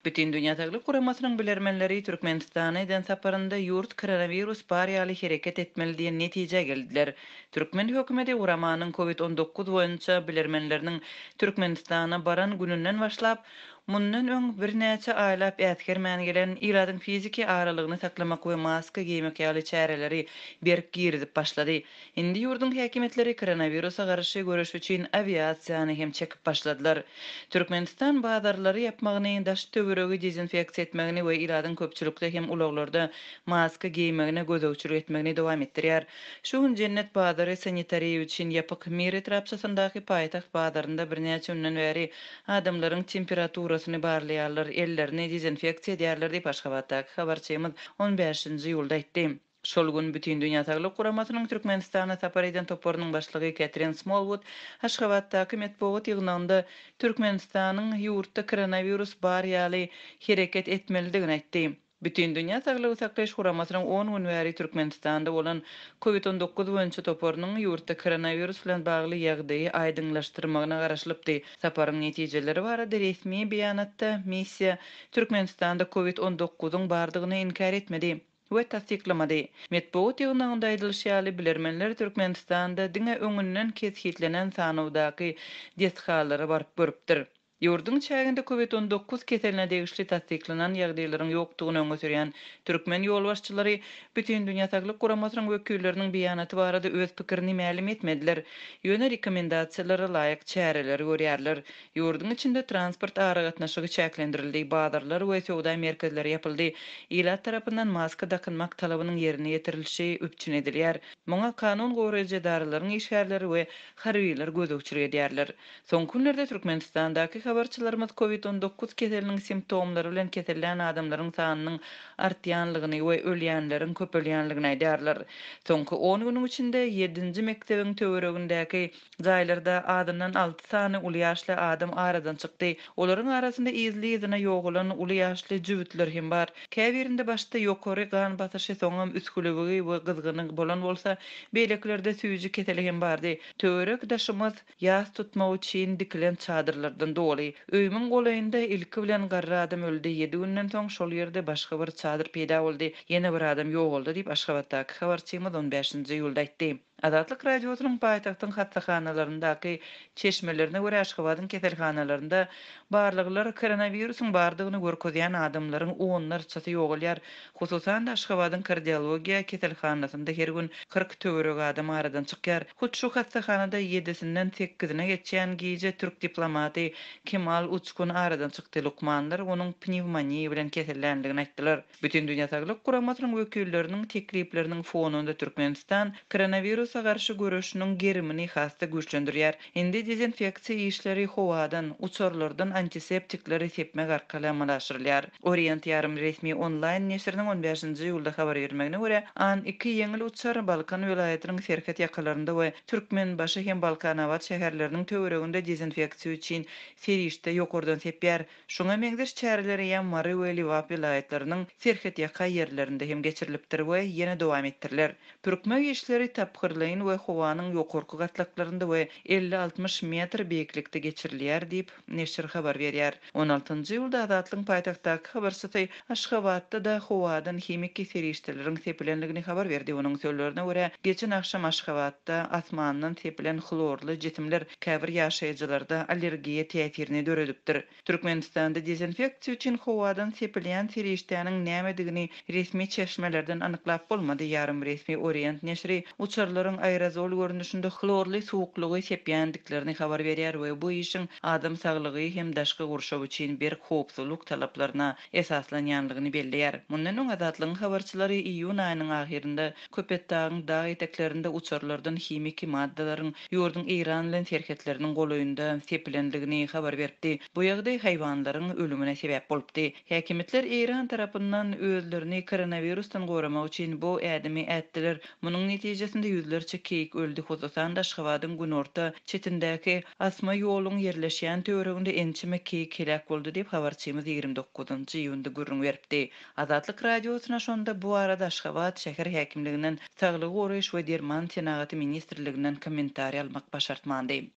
Bütün Dünya Sağlyk Guramasynyň bilermenleri Türkmenistana eden saparynda ýurt koronawirus bar ýaly hereket etmeli diýen netije geldiler. Türkmen hökümeti guramanyň COVID-19 boýunça bilermenleriniň Türkmenistana baran gününden başlap mundan öň birnäçe aýlap ýetgermän gelen ýyladyň fiziki aralygyny saklamak we maska giymek ýaly çäreleri berk girdip başlady. Indi ýurdun häkimetleri koronawirusa garşy görüş üçin aviasiýany hem çekip başladylar. Türkmenistan bazarlary ýapmagyny, daş töweregi dezinfeksiýa etmegini we ýyladyň köpçülikde hem ulaglarda maska giymegine gözöwçülük etmegini dowam etdirýär. Şu gün cennet bazary sanitariýa üçin ýapyk mir etrapçysyndaky paýtaxt bazarynda birnäçe günden bäri adamlaryň temperaturasyny barlaýarlar, ellerini dezinfeksiýa edýärler diýip Aşgabatda habarçymyz 15-nji ýylda aýtdy. Şol gün bütün Dünya Sağlyk Guramasynyň Türkmenistana sapar eden toporynyň başlygy Catherine Smallwood Aşgabatdaky medeniýet ýygnynda Türkmenistanyň ýurtda koronawirus bar ýaly hereket etmelidigini aýtdy. Bütün Dünya Sağlyk saklaýyş Guramasynyň 10 gün bäri Türkmenistanda bolan COVID-19 boýunça toporynyň ýurtda koronawirus bilen bagly ýagdaýy aýdyňlaşdyrmagyna garaşlypdy. Saparyň netijeleri barada resmi beýanatda missiýa Türkmenistanda COVID-19-yň bardygyny inkar etmedi we tasdiklamady. Medeniýet ýygnynda aýdylşýaly bilermenler Türkmenistanda diňe öňünden keshitlenen sanawdaky deshalary baryp görüpdir. Ýurdun çäginde COVID-19 keseline degişli tasdiklanan ýagdaýlaryň ýokdugyny öňe sürýän türkmen ýolbaşçylary bütün Dünya Sağlyk Guramasynyň wekilleriniň beýanaty barada öz pikirini mälim etmediler. Ýöne rekomendasiýalary laýyk çäreleri görýärler. Ýurdun içinde transport aragatnaşygy çäklendirildi, bazarlar we sowda merkezleri ýapyldy. Ýylat tarapyndan maska dakynmak talabynyň ýerine ýetirilşi öpçün edilýär. Muňa kanun goraýjy daralaryň işgärleri we harbylar gözöwçülük edýärler. Soňky günlerde Türkmenistandaky habarçylarymyz COVID-19 keseliniň simptomlary bilen kesellän adamlaryň sanynyň artýanlygyny we ölýänleriň köpelýänligini aýdýarlar. Soňky 10 güniň içinde 7-nji mektebiň töweregindäki jaýlarda adamdan 6 sany uly ýaşly adam aradan çykdy. Olaryň arasynda izli-izine ýogulan uly ýaşly jüwitler hem bar. Käbirinde başda ýokary gan basyşy soňam üskülegi we gyzgynyk bolan bolsa, beýleklerde süýji keseli hem bardy. Töwerek daşymaz ýas tutmak üçin dikilen çadyrlardan doly. Öýmüň golaýynda ilki bilen garry adam öldü. 7 günden soň şol ýerde başga bir çadyr peýda boldy. Ýene bir adam ýok boldy diýip Aşgabatdaky habarçymyz 15-nji ýylda aýtdy. Adatlyk radiosynyň paýtagtyň hatsahanalaryndaki çeşmelerine görä Aşgabatyň keselhanalarynda barlyklar koronawirusyň bardygyny görkezýän adamlaryň onlarçasy ýogalýar. Hususan da Aşgabatyň kardiologiýa keselhanasynda her gün 40 töwerek adam aradan çykýar. Hut şu hatsahanada 7-sinden 8-ine geçýän giýje türk diplomaty Kemal Uçkun aradan çykdy. Lukmanlar onuň pnevmoniýa bilen kesellendigini aýtdylar. Bütün Dünya Sağlyk Guramasynyň wekilleriniň teklipleriniň fonunda Türkmenistan koronavirus garşy görüşüniň gerimini hasta güçlendirýär. Indi dezinfeksiýa işleri howadan, uçurlardan antiseptikleri sepmek arkaly amallaşdyrylýar. Orient ýarym resmi online neşriniň 15-nji ýylda habar bermegine görä, an 2 ýeňil uçar Balkan vilayatynyň hereket ýakalarynda we Türkmenbaşy hem Balkanawat şäherleriniň töwereginde dezinfeksiýa üçin serişde ýokurdan sepýär. Şoňa meňzeş çäreleri ýa Mary we Liwap vilayatlarynyň hereket ýaka ýerlerinde hem geçirilipdir we ýene dowam etdiriler. Türkmen işleri tapgyrly we howanyň ýokurky gatlaklarynda we 50-60 metr beýiklikde geçirilýär diýip neşir habar berýär. 16-njy ýylda Azatlyň paýtagtdaky habarçysy Aşgabatda da howadan hemik serişdeleriň sepilenligini habar berdi. Onuň sözlerine görä, geçen akşam Aşgabatda asmandan sepilen klorly jetimler käbir ýaşaýjylarda allergiýa täsirini döredipdir. Türkmenistanda dezinfeksiýa üçin howadan sepilýän serişdäniň nämedigini resmi çeşmelerden anyklap bolmady. Ýarym resmi Orient neşri uçarlaryň aerozol görnüşinde klorly suwuklugy sepýändiklerini habar berýär we bu işin adam saglygy hem daşky gurşaw üçin bir howpsuzlyk talaplaryna esaslanýanlygyny belleýär. Mundan öň Azatlyň habarçylary iýun aýynyň ahirinde Köpetdagyň dag eteklerinde uçarlardan hemiki maddalaryň ýurdun Iran bilen herketleriniň golaýynda sepilendigini habar berdi. Bu ýagdaý haýwanlaryň ölümine sebäp bolupdy. Häkimetler Iran tarapyndan özlerini koronavirusdan goramak üçin bu ädimi ätdiler. Munyň netijesinde ýüzlerçe keyik öldü. Hususan da Aşgabatyň günorta çetindäki asma ýoluň ýerleşýän töwereginde ençime keyik helak boldy diýip habarçymyz 29-njy ýylda gürrüň berdi. Azatlyk radiosyna şonda bu arada Aşgabat şäher häkimliginden Saglyk goraýyş we derman tenagaty ministrliginden kommentariýa almak başartmandy.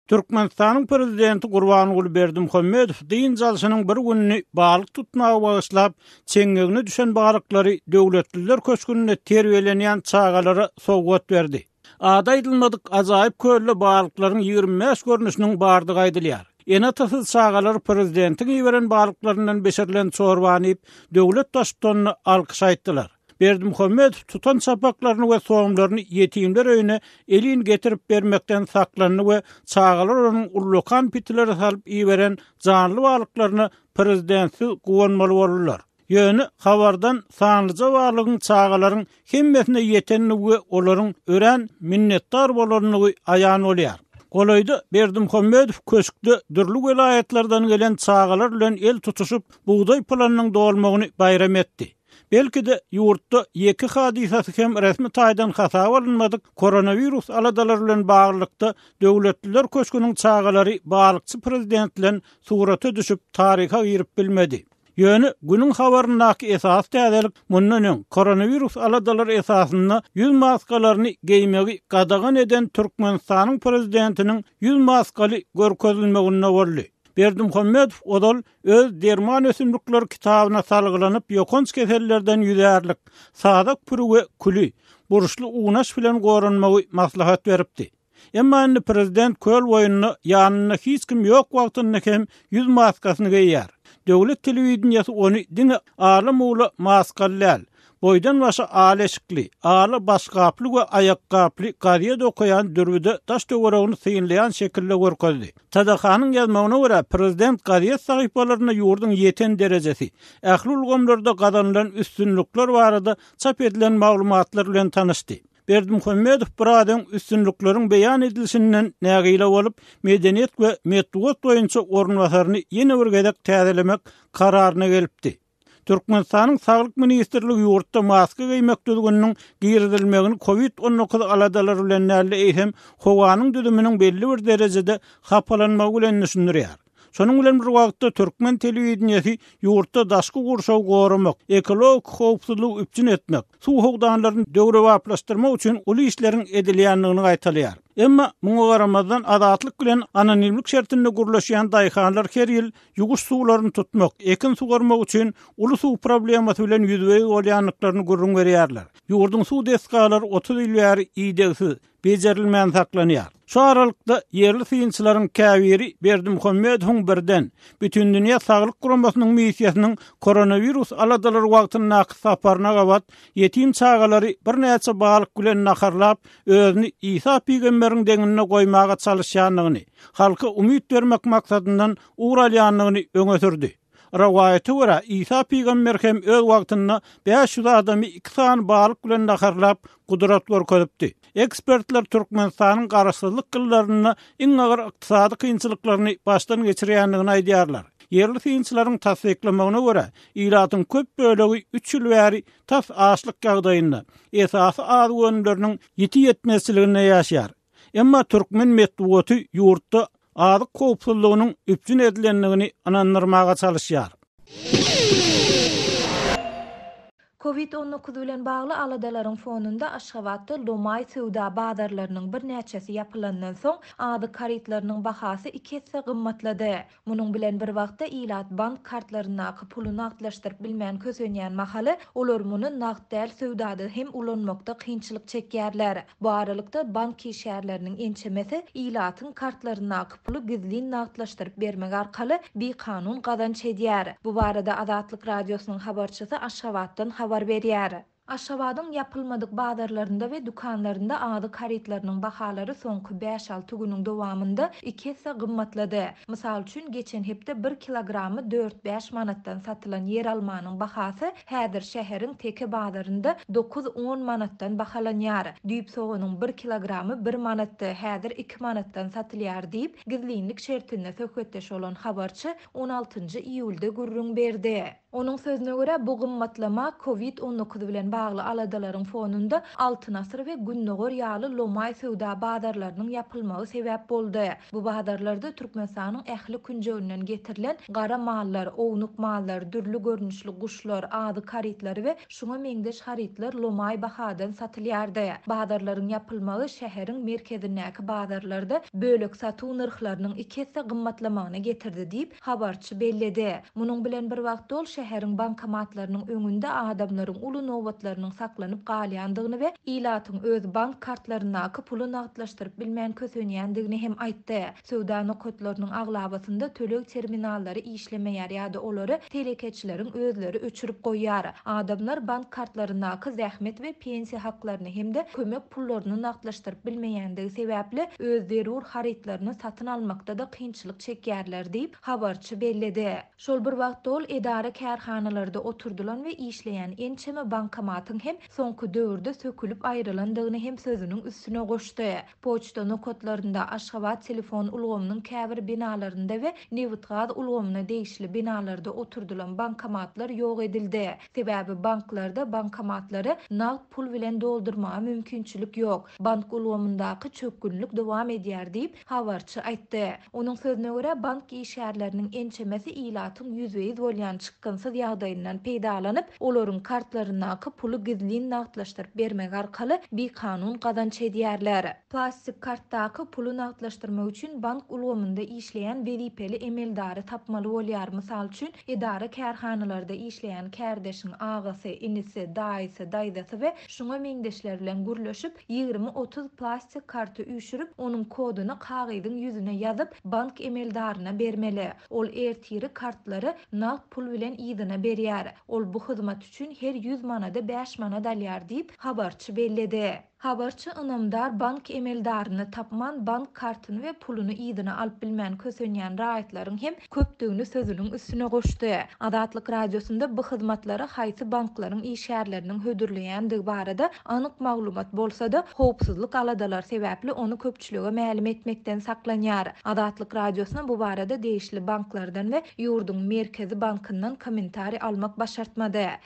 Türkmenistan'ın prezidenti Gurbanuly Berdimuhamedow diň jalşynyň bir günini balyk tutmagy bagyşlap, çeňegine düşen balyklary döwletliler köşkünde terbiýelenýän çagalary sowgat berdi. Aýdylmadyk ajaýyp köllü balyklaryň 25 görnüşiniň bardygy aýdylýar. Ene tasıl çagalary prezidentin ýiberen balyklarynyň beşerilen çorbanyp döwlet taşytanyny alkyş aýtdylar. Berdimuhamedow tutan çapaklaryny we soňlaryny ýetimler öýüne elin getirip bermekden saklanyny we çagalar onuň ullukan pitleri salyp ýiberen janly balyklaryny prezidenti guwanmaly bolurlar. Ýöne habardan sanlyca balygyň çagalaryň hemmesine ýetenini we olaryň ören minnetdar bolaryny aýan bolýar. Golaýda Berdimuhamedow köşkde dürli welaýatlardan gelen çagalar bilen el tutuşup buğday planynyň dolmagyny bayram etdi. Belki de ýurtda ýeki hadisasy hem resmi taýdan hasap alınmadyk koronawirus aladalary bilen baglykda döwletliler köşküniň çagalary balykçy prezident bilen surata düşüp taryha girip bilmedi. Ýöne günüň habaryndaky esas täzelik mundan koronawirus aladalary esasyny ýüz maskalaryny geýmegi gadagan eden Türkmenistanyň prezidentiniň ýüz maskaly görkezilmegine boldy. Berdimuhamedow odal öz derman ösümlikler kitabyna salgylanyp ýokonç kesellerden ýüzärlik, sadak pürü we küli, buruşly unaş bilen goranmagy maslahat beripdi. Emma indi prezident köl boýuny ýanyna hiç kim ýok wagtynda hem ýüz maskasyny geýýär. Döwlet telewizionyasy ony diňe aly maskallar, boydan başa aleşikli, aly başgaply we aýakgaply gaziýet okaýan dürbüde taş töwereğini syýynlaýan şekilde görkezdi. Tadahanyň ýazmagyna görä prezident gaziýet sahypalaryna ýurdun ýeten derejesi, ähli ulgamlarda gazanylan üstünlükler barada çap edilen maglumatlar bilen tanışdy. Berdimuhamedow buradan üstünlükleriň beýan edilişinden nägile bolup, medeniýet we metduat boýunça ornwasaryny ýene bir gezek täzelemek kararyna gelipdi. Türkmenistanyň Saglyk ministrligi ýurtda maska geýmekdiginiň girdilmegini COVID-19 aladalary bilen näle eýsem, howanyň düzüminiň belli bir derejede hapalanmagy bilen düşünýär. Şonuň bilen bir wagtda Türkmen telewizionyasy ýurtda daşky gurşaw goramak, ekologik howpsuzlyk üpjün etmek, suw howdanlaryny döwrewaplaşdyrmak üçin uly işleriň edilýändigini gaýtalýar. Emma muňa garamazdan adatlyk bilen anonimlik şertinde gurlaşýan daýhanlar her ýyl ýuguş suwlaryny tutmak, ekin sugarmak üçin uly suw problemasy bilen ýüzbegi bolýanlyklaryny gurrun berýärler. Ýurdun suw deskalary 30 ýyl ýeri bejerilmän saklanýar. Şu aralykda yerli Synçylaryň käbiri Berdimuhamedow birden bütün dünýä saglyk guramasynyň missiýasynyň koronawirus aladalary wagtyna saparyna gabat ýetim çagalary bir näçe balyk bilen naharlap özüni Isa pygamberiniň deňine goýmaga çalışýanlygyny, halka umyt bermek maksadyndan uğralýanlygyny öňe sürdi. Rawaýaty görä Isa pygamber hem öz wagtyna 500 adamy 2 san balyk bilen naharlap gudrat görkezipdi. Ekspertler Türkmenistanyň garaşsyzlyk gyllaryny iň agyr ykdysady kynçylyklaryny başdan geçirýändigini aýdýarlar. Yerli Synçylaryň tasdiklamagyna görä, ýylatyň köp bölegi 3 ýyl bäri tas açlyk ýagdaýynda esasy az önümleriniň ýetmezçiligine ýaşaýar. Emma türkmen metduaty ýurtda azyk howpsuzlygynyň üpjün edilendigini anandyrmaga çalışýar. COVID-19 bilen bagly aladalaryň fonunda Aşgabatda lomaý sowda bazarlarynyň bir näçesi ýapylandan soň azyk harytlarynyň bahasy 2 esse gymmatlady. Munyň bilen bir wagtda ilat bank kartlaryna pulyny aklaşdyryp bilmän kösenýän mahaly olar muny nagd däl sowdada hem ulanmakda kynçylyk çekýärler. Bu aralykda bank kişärleriniň ençemesi ilatyň kartlaryna puly gizli nagdlaşdyryp bermek arkaly bir kanun gazanç edýär. Bu barada Azatlyk radiosynyň habarçysy Aşgabatdan habar berýär. Aşgabatyň ýapylmadyk bazarlarynda we dukanlarynda azyk harytlarynyň bahalary soňky 5-6 günüň dowamında 2 esse gymmatlady. Mysal üçin geçen hepde 1 kilogramy 4-5 manatdan satylan yer almanyň bahasy häzir şäheriň teke bazarynda 9-10 manatdan bahalanýar. Düýp soğanyň 1 kilogramy 1 manatdy, häzir 2 manatdan satylýar diýip gizlinlik şertinde söhbetdeş bolan habarçy 16-njy iýulda gurrun berdi. Onuň sözüne görä bu gymmatlama COVID-19 bilen bagly aladalaryň fonunda altyn asyr we günnögör ýaly lomaý söwda bazarlarynyň ýapylmagy sebäp boldy. Bu bazarlarda Türkmenistanyň ähli künjegünden getirilen gara mallar, ownuk mallar, dürli görnüşli guşlar, azyk harytlary we şuňa meňdeş harytlar lomaý bahadan satylýardy. Bazarlaryň ýapylmagy şäheriň merkezindäki bazarlarda bölek satuw narhlarynyň 2 hesse gymmatlamagyna getirdi diýip habarçy belledi. Munyň bilen bir wagt ol şäheriň bankomatlarynyň öňünde adamlaryň uly nowbatlarynyň saklanyp galýandygyny we ilatyň öz bank kartlaryna puly nagdlaşdyryp bilmän kösönýändigini hem aýtdy. Söwda nokotlarynyň aglabasynda tölek terminallary işlemeýär ýa-da olary telekeçileriň özleri öçürüp goýýar. Adamlar bank kartlaryna zähmet we pensiýa haklaryny hemde kömek pullaryny nagdlaşdyryp bilmeýändigi sebäpli öz zerur harytlaryny satyn almakda da kynçylyk çekýärler diýip habarçy belledi. Şol bir wagt ol edara kärhanalarda oturdulan we işleýän ençeme bankomatyň hem soňky döwürde sökülüp aýrylandygyny hem sözüniň üstüne goşdy. Poçta nokotlarynda Aşgabat telefon ulgamynyň käbir binalarynda we Newitgaz ulgamyna degişli binalarda oturdulan bankomatlar ýok edildi. Sebäbi banklarda bankomatlary nagd pul bilen doldurmaga mümkinçilik ýok. Bank ulgamyndaky çökgünlük dowam edýär diýip habarçy aýtdy. Onuň sözüne görä bank işgärleriniň ençemesi ilatyň ýüzüýiz bolýan çykgynsyz ýagdaýyndan peýdalanyp, olaryň kartlarynaky puly gizlin nagdlaşdyryp bermek arkaly bir kanun gazanç edýärler. Plastik kartdaky puly nagdlaşdyrmak üçin bank ulgamynda işleýän beripeli emeldary tapmaly bolýar. Mysal üçin edara kärhanalarda işleýän kärdeşiň agasy, inisi, daýysy, daýdasy we şuňa meňdeşler bilen gürleşip 20-30 plastik karty üýşürip onuň koduny kagydyň ýüzüne ýazyp bank emeldaryna bermeli. Ol ertiri kartlary nagd pul bilen ýygyna berýär. Ol bu hyzmat üçin her 100 manada 5 manat alýar diýip habarçy belledi. Habarçy ynamdar bank emeldaryny tapman bank kartyny we puluny ýygyna alyp bilmän kösönýän raýatlaryň hem köpdügini sözüniň üstüne goşdy. Adatlyk radiosunda bu hyzmatlary haýsy banklaryň işgärleriniň hödürleýändigi barada anyk maglumat bolsa-da howpsuzlyk aladalar sebäpli onu köpçülüge mälim etmekden saklanýar. Adatlyk radiosuna bu barada degişli banklardan we ýurduň merkezi bankyndan kommentari almak başartmady.